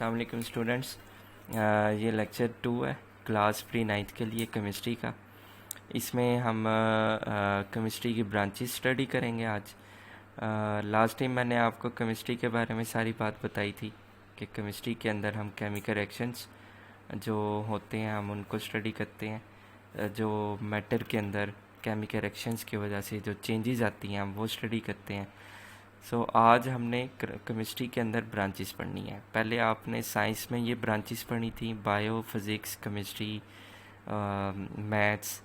अस्सलाम वालेकुम स्टूडेंट्स। ये लेक्चर 2 है क्लास प्री नाइन्थ के लिए केमिस्ट्री का। इसमें हम केमिस्ट्री की ब्रांचेस स्टडी करेंगे आज। लास्ट टाइम मैंने आपको केमिस्ट्री के बारे में सारी बात बताई थी कि केमिस्ट्री के अंदर हम केमिकल रिएक्शंस जो होते हैं हम उनको स्टडी करते हैं। जो मैटर के अंदर केमिकल रिएक्शंस की वजह से जो चेंजेस आती हैं हम वो स्टडी करते हैं। आज हमने केमिस्ट्री के अंदर ब्रांचेस पढ़नी है। पहले आपने साइंस में ये ब्रांचेस पढ़ी थी, बायो, फिज़िक्स, केमिस्ट्री, मैथ्स,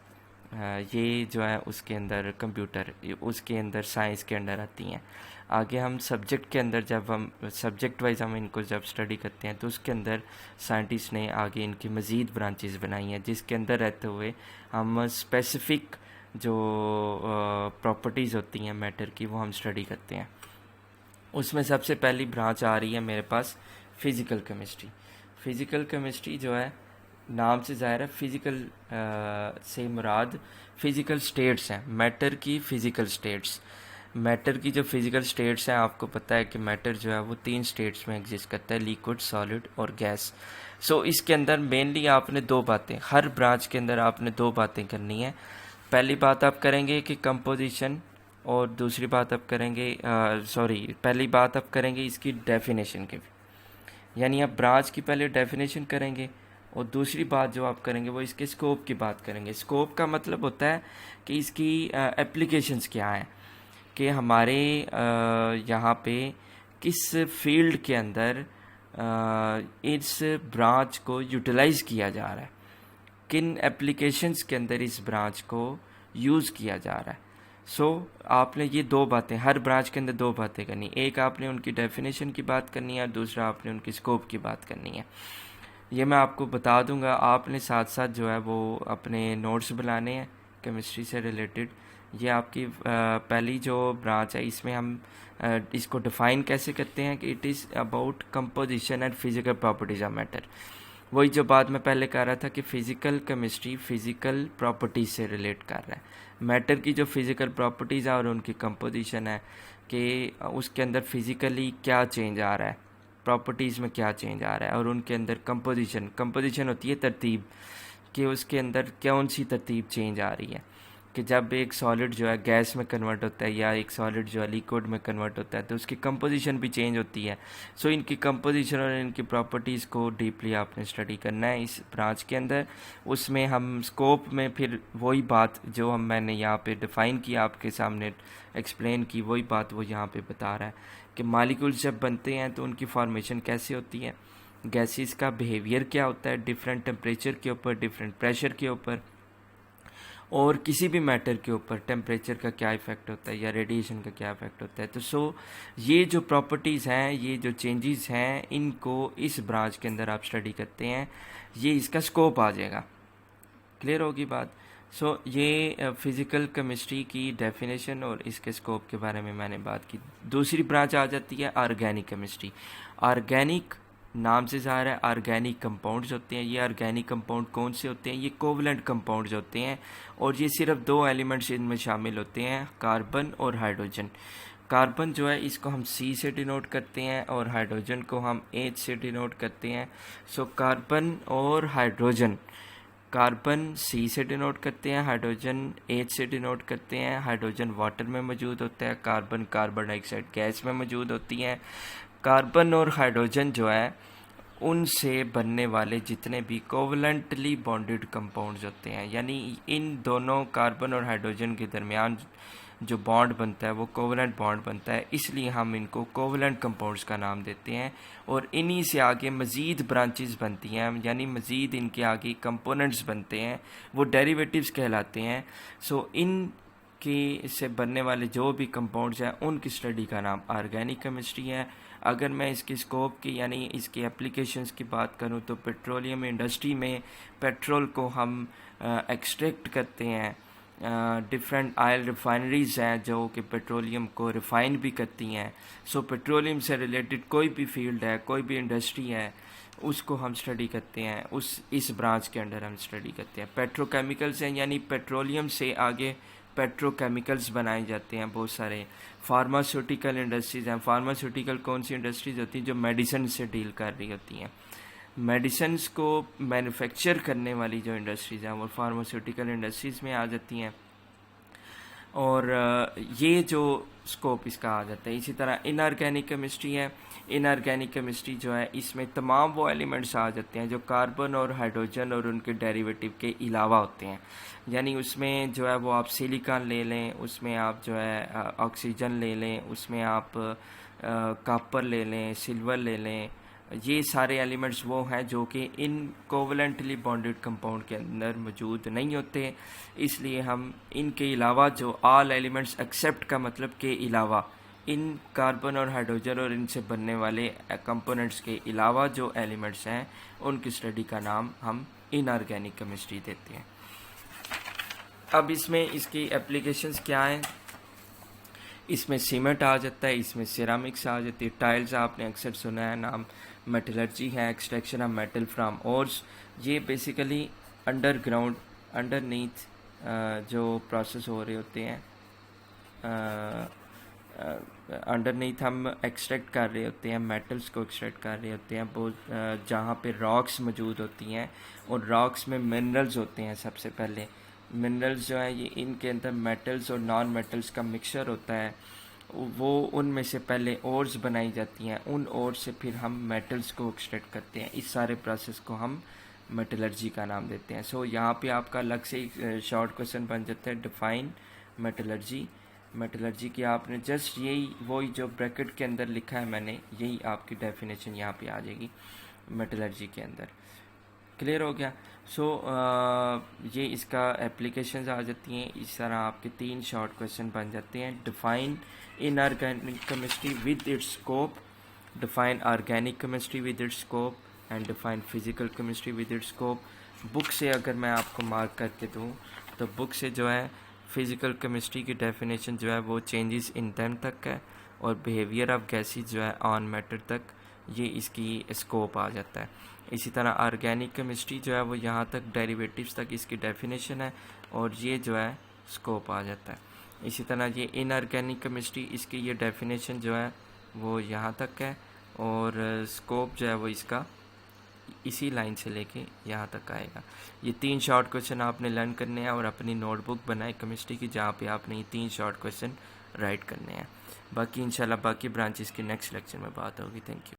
ये जो है उसके अंदर कंप्यूटर, उसके अंदर साइंस के अंदर आती हैं। आगे हम सब्जेक्ट के अंदर जब हम सब्जेक्ट वाइज हम इनको जब स्टडी करते हैं तो उसके अंदर साइंटिस्ट ने आगे इनकी मज़ीद ब्रांचेस बनाई हैं, जिसके अंदर रहते हुए हम स्पेसिफ़िक जो प्रॉपर्टीज़ होती हैं मैटर की वो हम स्टडी करते हैं। उसमें सबसे पहली ब्रांच आ रही है मेरे पास फ़िज़िकल केमिस्ट्री। फ़िज़िकल केमिस्ट्री जो है नाम से ज़ाहिर है, फ़िज़िकल से मुराद फ़िज़िकल स्टेट्स हैं, मैटर की फ़िज़िकल स्टेट्स। मैटर की जो फ़िज़िकल स्टेट्स हैं, आपको पता है कि मैटर जो है वो 3 स्टेट्स में एग्जिस्ट करता है, लिक्विड, सॉलिड और गैस। इसके अंदर मेनली आपने 2 बातें, हर ब्रांच के अंदर आपने 2 बातें करनी है। पहली बात आप करेंगे कि कंपोजिशन, और दूसरी बात आप करेंगे पहली बात आप करेंगे इसकी डेफिनेशन की, यानी आप ब्रांच की पहले डेफिनेशन करेंगे और दूसरी बात जो आप करेंगे वो इसके स्कोप की बात करेंगे। स्कोप का मतलब होता है कि इसकी एप्लीकेशंस क्या हैं, कि हमारे यहाँ पे किस फील्ड के अंदर इस ब्रांच को यूटिलाइज़ किया जा रहा है, किन एप्लीकेशंस के अंदर इस ब्रांच को यूज़ किया जा रहा है। आपने ये 2 बातें, हर ब्रांच के अंदर 2 बातें करनी, एक आपने उनकी डेफिनेशन की बात करनी है और दूसरा आपने उनकी स्कोप की बात करनी है। ये मैं आपको बता दूंगा, आपने साथ साथ जो है वो अपने नोट्स बनाने हैं केमिस्ट्री से रिलेटेड। ये आपकी पहली जो ब्रांच है, इसमें हम इसको डिफ़ाइन कैसे करते हैं कि it is about composition and physical properties of matter. वही जो बात मैं पहले कह रहा था कि फ़िज़िकल केमिस्ट्री फ़िज़िकल प्रॉपर्टीज़ से रिलेट कर रहा है। मैटर की जो फ़िज़िकल प्रॉपर्टीज़ है और उनकी कंपोजिशन है कि उसके अंदर फ़िज़िकली क्या चेंज आ रहा है, प्रॉपर्टीज़ में क्या चेंज आ रहा है, और उनके अंदर कंपोजिशन होती है तरतीब, कि उसके अंदर कौन सी तरतीब चेंज आ रही है, कि जब एक सॉलिड जो है गैस में कन्वर्ट होता है या एक सॉलिड जो है लिक्विड में कन्वर्ट होता है तो उसकी कंपोजिशन भी चेंज होती है। इनकी कंपोजिशन और इनकी प्रॉपर्टीज़ को डीपली आपने स्टडी करना है इस ब्रांच के अंदर। उसमें हम स्कोप में फिर वही बात जो मैंने यहाँ पे डिफ़ाइन किया, आपके सामने एक्सप्लेन की, वही बात वो यहाँ पे बता रहा है कि मालिक्यूल्स जब बनते हैं तो उनकी फॉर्मेशन कैसे होती है, गैसेस का बिहेवियर क्या होता है डिफरेंट टेम्परेचर के ऊपर, डिफरेंट प्रेशर के ऊपर, और किसी भी मैटर के ऊपर टेम्परेचर का क्या इफ़ेक्ट होता है या रेडिएशन का क्या इफ़ेक्ट होता है। ये जो प्रॉपर्टीज़ हैं, ये जो चेंजेस हैं, इनको इस ब्रांच के अंदर आप स्टडी करते हैं, ये इसका स्कोप आ जाएगा। क्लियर होगी बात। ये फ़िज़िकल केमिस्ट्री की डेफिनेशन और इसके स्कोप के बारे में मैंने बात की। दूसरी ब्रांच आ जाती है ऑर्गेनिक केमिस्ट्री। ऑर्गेनिक नाम से ज़ाहिर है, ऑर्गेनिक कंपाउंड्स होते हैं। ये ऑर्गेनिक कंपाउंड कौन से होते हैं? ये कोवलेंट कंपाउंड्स होते हैं, और ये सिर्फ 2 एलिमेंट्स इनमें शामिल होते हैं, कार्बन और हाइड्रोजन। कार्बन जो है इसको हम C से डिनोट करते हैं और हाइड्रोजन को हम H से डिनोट करते हैं। कार्बन और हाइड्रोजन, कार्बन C से डिनोट करते हैं, हाइड्रोजन H से डिनोट करते हैं। हाइड्रोजन वाटर में मौजूद होता है, कार्बन डाइऑक्साइड गैस में मौजूद होती हैं। कार्बन और हाइड्रोजन जो है उनसे बनने वाले जितने भी कोवलेंटली बॉन्डेड कंपाउंड्स होते हैं, यानी इन दोनों कार्बन और हाइड्रोजन के दरमियान जो बॉन्ड बनता है वो कोवलेंट बॉन्ड बनता है, इसलिए हम इनको कोवलेंट कंपाउंड्स का नाम देते हैं। और इन्हीं से आगे मज़ीद ब्रांचेस बनती हैं, यानी मज़ीद इनके आगे कंपोनेंट्स बनते हैं, वो डेरिवेटिव्स कहलाते हैं। इन के से बनने वाले जो भी कंपाउंड्स हैं उनकी स्टडी का नाम ऑर्गेनिक केमिस्ट्री है। अगर मैं इसकी स्कोप की यानी इसकी एप्लीकेशंस की बात करूं तो पेट्रोलियम इंडस्ट्री में पेट्रोल को हम एक्सट्रैक्ट करते हैं। डिफरेंट ऑयल रिफाइनरीज़ हैं जो कि पेट्रोलियम को रिफ़ाइन भी करती हैं। पेट्रोलियम से रिलेटेड कोई भी फील्ड है, कोई भी इंडस्ट्री है, उसको हम स्टडी करते हैं, इस ब्रांच के अंडर हम स्टडी करते हैं। पेट्रोकेमिकल्स हैं, यानी पेट्रोलियम से आगे पेट्रोकेमिकल्स बनाए जाते हैं बहुत सारे, फार्मास्यूटिकल इंडस्ट्रीज़ हैं। फार्मास्यूटिकल कौन सी इंडस्ट्रीज़ होती हैं? जो मेडिसिन से डील कर रही होती हैं। मेडिसिन को मैन्युफैक्चर करने वाली जो इंडस्ट्रीज़ हैं वो फार्मास्यूटिकल इंडस्ट्रीज़ में आ जाती हैं। और ये जो स्कोप इसका आ जाता है। इसी तरह इनऑर्गेनिक केमिस्ट्री है। इनऑर्गेनिक केमिस्ट्री जो है इसमें तमाम वो एलिमेंट्स आ जाते हैं जो कार्बन और हाइड्रोजन और उनके डेरिवेटिव के अलावा होते हैं। यानी उसमें जो है वो आप सिलिकॉन ले लें, उसमें आप जो है ऑक्सीजन ले लें, उसमें आप कॉपर ले लें, सिल्वर ले लें। ये सारे एलिमेंट्स वो हैं जो कि इन कोवलेंटली बॉन्डेड कंपाउंड के अंदर मौजूद नहीं होते। इसलिए हम इनके अलावा जो ऑल एलिमेंट्स एक्सेप्ट का मतलब के अलावा, इन कार्बन और हाइड्रोजन और इनसे बनने वाले कंपोनेंट्स के अलावा जो एलिमेंट्स हैं उनकी स्टडी का नाम हम इनऑर्गेनिक केमिस्ट्री देते हैं। अब इसमें इसकी एप्लीकेशंस क्या हैं? इसमें सीमेंट आ जाता है, इसमें सिरामिक्स आ जाती है, टाइल्स आपने अक्सर सुना है नाम, मेटलर्जी है, extraction of metal from ores. ये बेसिकली अंडरग्राउंड अंडरनीथ जो प्रोसेस हो रहे होते हैं, अंडरनीथ हम एक्सट्रैक्ट कर रहे होते हैं, मेटल्स को एक्सट्रैक्ट कर रहे होते हैं बहुत, जहाँ पे रॉक्स मौजूद होती हैं और रॉक्स में मिनरल्स होते हैं। सबसे पहले मिनरल्स जो है ये इनके अंदर मेटल्स और नॉन मेटल्स का मिक्सचर होता है, वो उनमें से पहले ओर्स बनाई जाती हैं, उन ओर्स से फिर हम मेटल्स को एक्सट्रैक्ट करते हैं। इस सारे प्रोसेस को हम मेटलर्जी का नाम देते हैं। सो यहाँ पे आपका अलग से एक शॉर्ट क्वेश्चन बन जाता है, डिफाइन मेटलर्जी। मेटलर्जी की आपने जस्ट यही वही जो ब्रैकेट के अंदर लिखा है मैंने, यही आपकी डेफिनेशन यहाँ पे आ जाएगी मेटलर्जी के अंदर। क्लियर हो गया? ये इसका एप्लीकेशंस आ जाती हैं। इस तरह आपके 3 शॉर्ट क्वेश्चन बन जाते हैं। Define inorganic chemistry with its scope, define organic chemistry with its scope and define physical chemistry with its scope. Book से अगर मैं आपको मार्क करके दूँ तो बुक से जो है फिजिकल केमिस्ट्री की डेफिनेशन जो है वो चेंजेस इन देम तक है, और बिहेवियर ऑफ गैसेस जो है ऑन मैटर तक, ये इसकी स्कोप आ जाता है। इसी तरह ऑर्गेनिक केमिस्ट्री जो है वो यहाँ तक डेरिवेटिव्स तक इसकी डेफिनेशन है, और ये जो है स्कोप आ जाता है। इसी तरह ये इनऑर्गेनिक केमिस्ट्री, इसकी ये डेफिनेशन जो है वो यहाँ तक है, और स्कोप जो है वो इसका इसी लाइन से लेके यहाँ तक आएगा। ये 3 शॉर्ट क्वेश्चन आपने लर्न करने हैं और अपनी नोटबुक बनाए केमिस्ट्री की, जहाँ पे आपने ये 3 शॉर्ट क्वेश्चन राइट करने हैं। बाकी इंशाल्लाह बाकी ब्रांचेस की नेक्स्ट लेक्चर में बात होगी। Thank you.